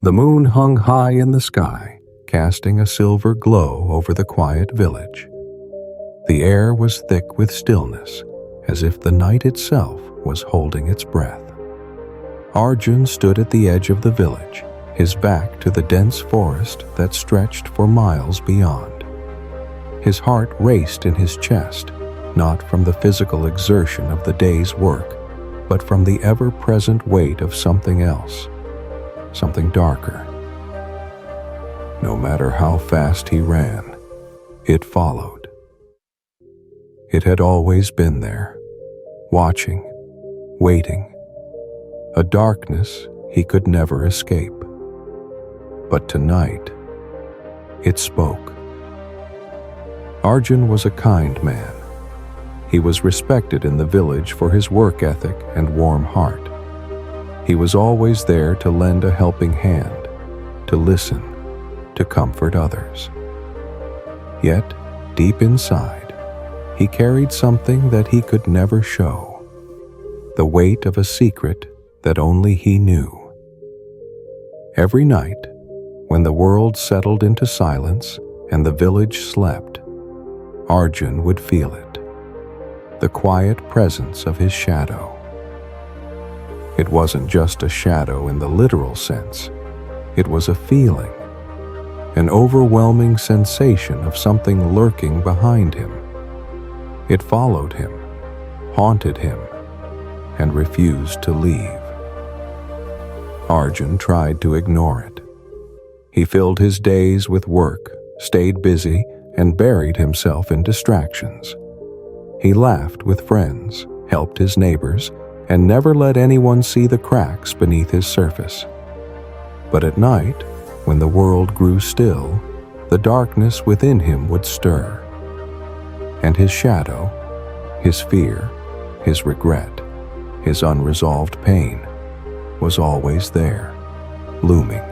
The moon hung high in the sky, casting a silver glow over the quiet village. The air was thick with stillness, as if the night itself was holding its breath. Arjun stood at the edge of the village, his back to the dense forest that stretched for miles beyond. His heart raced in his chest, not from the physical exertion of the day's work, but from the ever-present weight of something else, something darker. No matter how fast he ran, it followed. It had always been there, watching, waiting, a darkness he could never escape. But tonight, it spoke. Arjun was a kind man. He was respected in the village for his work ethic and warm heart. He was always there to lend a helping hand, to listen, to comfort others. Yet, deep inside, he carried something that he could never show, the weight of a secret that only he knew. Every night, when the world settled into silence and the village slept, Arjun would feel it, the quiet presence of his shadow. It wasn't just a shadow in the literal sense. It was a feeling, an overwhelming sensation of something lurking behind him. It followed him, haunted him, and refused to leave. Arjun tried to ignore it. He filled his days with work, stayed busy, and buried himself in distractions. He laughed with friends, helped his neighbors, and never let anyone see the cracks beneath his surface. But at night, when the world grew still, the darkness within him would stir. And his shadow, his fear, his regret, his unresolved pain, was always there, looming.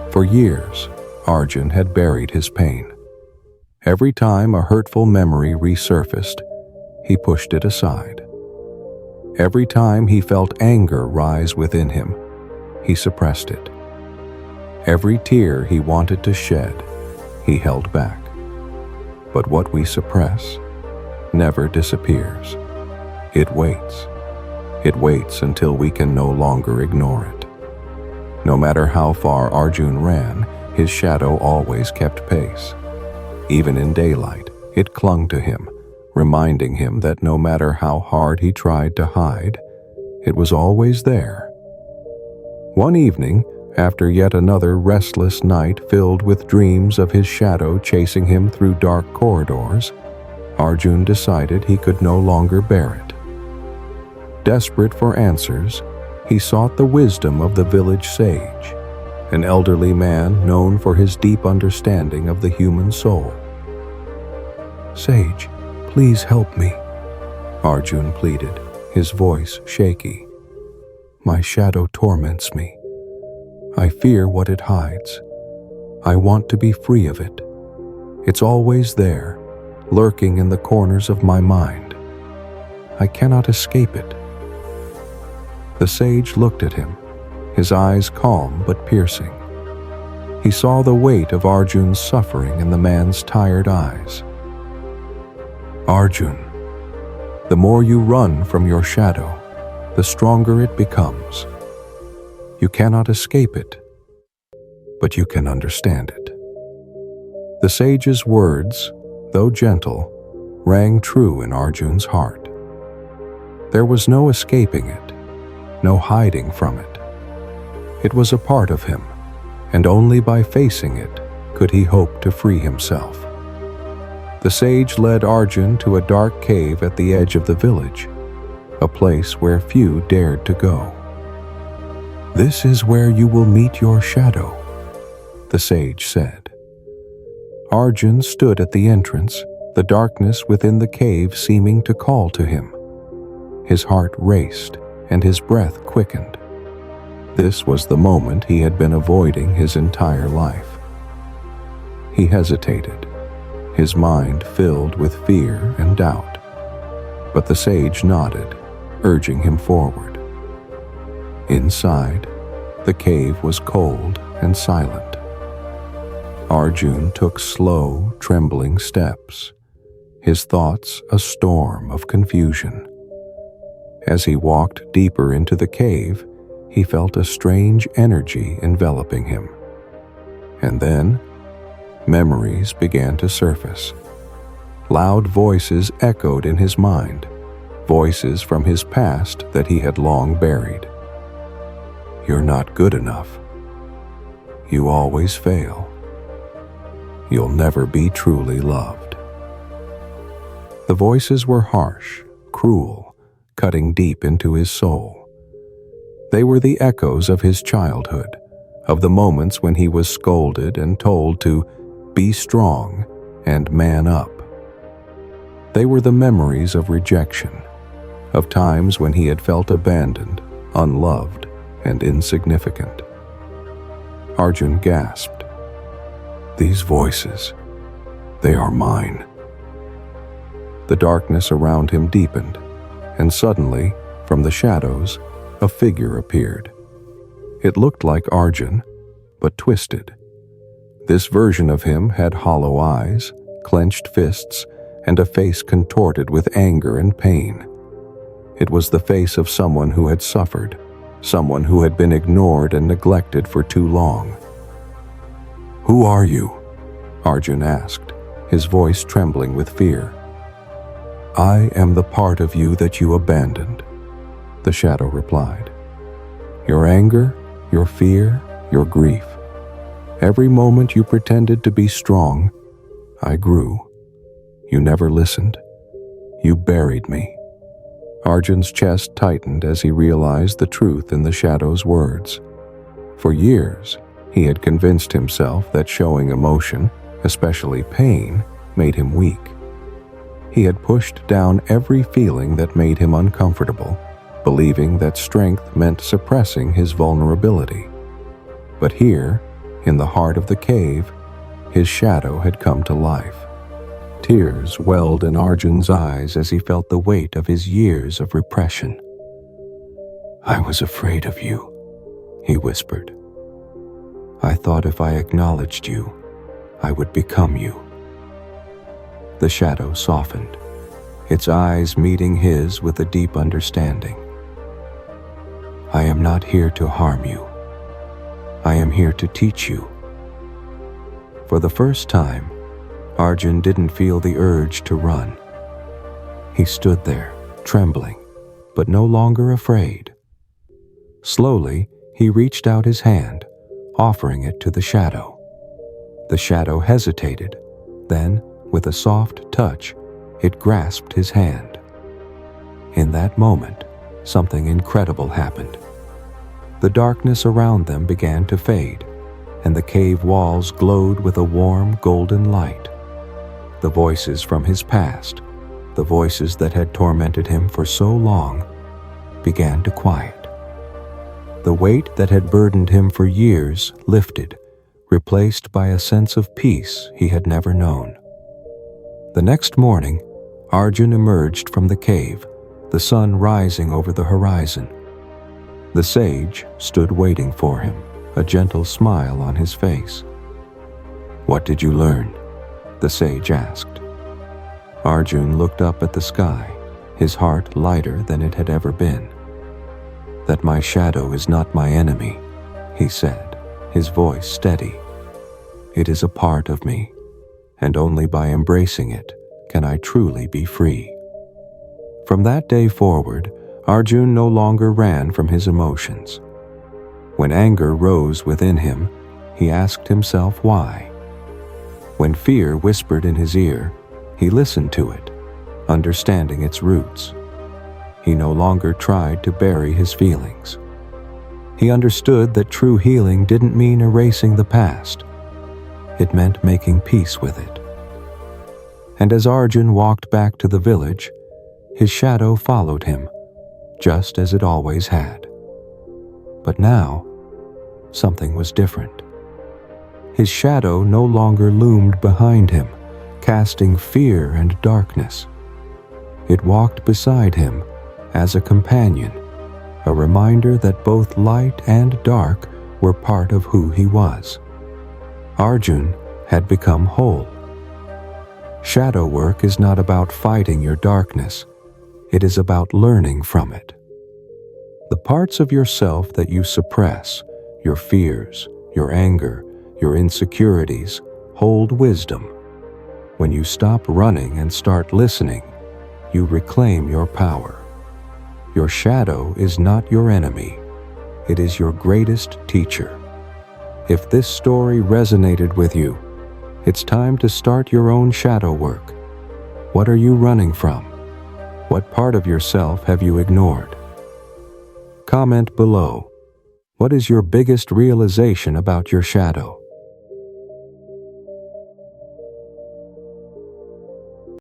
For years, Arjun had buried his pain. Every time a hurtful memory resurfaced, he pushed it aside. Every time he felt anger rise within him, he suppressed it. Every tear he wanted to shed, he held back. But what we suppress never disappears. It waits. It waits until we can no longer ignore it. No matter how far Arjun ran, his shadow always kept pace. Even in daylight, it clung to him, reminding him that no matter how hard he tried to hide, it was always there. One evening, after yet another restless night filled with dreams of his shadow chasing him through dark corridors, Arjun decided he could no longer bear it. Desperate for answers, he sought the wisdom of the village sage, an elderly man known for his deep understanding of the human soul. "Sage, please help me," Arjun pleaded, his voice shaky. "My shadow torments me. I fear what it hides. I want to be free of it. It's always there, lurking in the corners of my mind. I cannot escape it." The sage looked at him, his eyes calm but piercing. He saw the weight of Arjun's suffering in the man's tired eyes. "Arjun, the more you run from your shadow, the stronger it becomes. You cannot escape it, but you can understand it." The sage's words, though gentle, rang true in Arjun's heart. There was no escaping it, no hiding from it. It was a part of him, and only by facing it could he hope to free himself. The sage led Arjun to a dark cave at the edge of the village, a place where few dared to go. "This is where you will meet your shadow," the sage said. Arjun stood at the entrance, the darkness within the cave seeming to call to him. His heart raced, and his breath quickened. This was the moment he had been avoiding his entire life. He hesitated, his mind filled with fear and doubt. But the sage nodded, urging him forward. Inside, The cave was cold and silent. Arjun took slow, trembling steps, his thoughts a storm of confusion. As he walked deeper into the cave, he felt a strange energy enveloping him. And then, memories began to surface. Loud voices echoed in his mind, voices from his past that he had long buried. You're not good enough. You always fail. You'll never be truly loved. The voices were harsh, cruel, cutting deep into his soul. They were the echoes of his childhood, of the moments when he was scolded and told to be strong and man up. They were the memories of rejection, of times when he had felt abandoned, unloved, and insignificant. Arjun gasped. These voices, they are mine. The darkness around him deepened, and suddenly, from the shadows, a figure appeared. It looked like Arjun, but twisted. This version of him had hollow eyes, clenched fists, and a face contorted with anger and pain. It was the face of someone who had suffered, someone who had been ignored and neglected for too long. "Who are you?" Arjun asked, his voice trembling with fear. "I am the part of you that you abandoned," the shadow replied. "Your anger, your fear, your grief. Every moment you pretended to be strong, I grew. You never listened. You buried me." Arjun's chest tightened as he realized the truth in the shadow's words. For years, he had convinced himself that showing emotion, especially pain, made him weak. He had pushed down every feeling that made him uncomfortable, believing that strength meant suppressing his vulnerability. But here, in the heart of the cave, his shadow had come to life. Tears welled in Arjun's eyes as he felt the weight of his years of repression. "I was afraid of you," he whispered. "I thought if I acknowledged you, I would become you." The shadow softened, its eyes meeting his with a deep understanding. "I am not here to harm you. I am here to teach you." For the first time, Arjun didn't feel the urge to run. He stood there, trembling, but no longer afraid. Slowly, he reached out his hand, offering it to the shadow. The shadow hesitated, then, with a soft touch, it grasped his hand. In that moment, something incredible happened. The darkness around them began to fade, and the cave walls glowed with a warm, golden light. The voices from his past, the voices that had tormented him for so long, began to quiet. The weight that had burdened him for years lifted, replaced by a sense of peace he had never known. The next morning, Arjun emerged from the cave, the sun rising over the horizon. The sage stood waiting for him, a gentle smile on his face. "What did you learn?" the sage asked. Arjun looked up at the sky, his heart lighter than it had ever been. "That my shadow is not my enemy," he said, his voice steady. "It is a part of me, and only by embracing it can I truly be free." From that day forward, Arjun no longer ran from his emotions. When anger rose within him, he asked himself why. When fear whispered in his ear, he listened to it, understanding its roots. He no longer tried to bury his feelings. He understood that true healing didn't mean erasing the past. It meant making peace with it. And as Arjun walked back to the village, his shadow followed him, just as it always had. But now, something was different. His shadow no longer loomed behind him, casting fear and darkness. It walked beside him as a companion, a reminder that both light and dark were part of who he was. Arjun had become whole. Shadow work is not about fighting your darkness. It is about learning from it. The parts of yourself that you suppress, your fears, your anger, your insecurities, hold wisdom. When you stop running and start listening, you reclaim your power. Your shadow is not your enemy. It is your greatest teacher. If this story resonated with you, it's time to start your own shadow work. What are you running from? What part of yourself have you ignored? Comment below. What is your biggest realization about your shadow?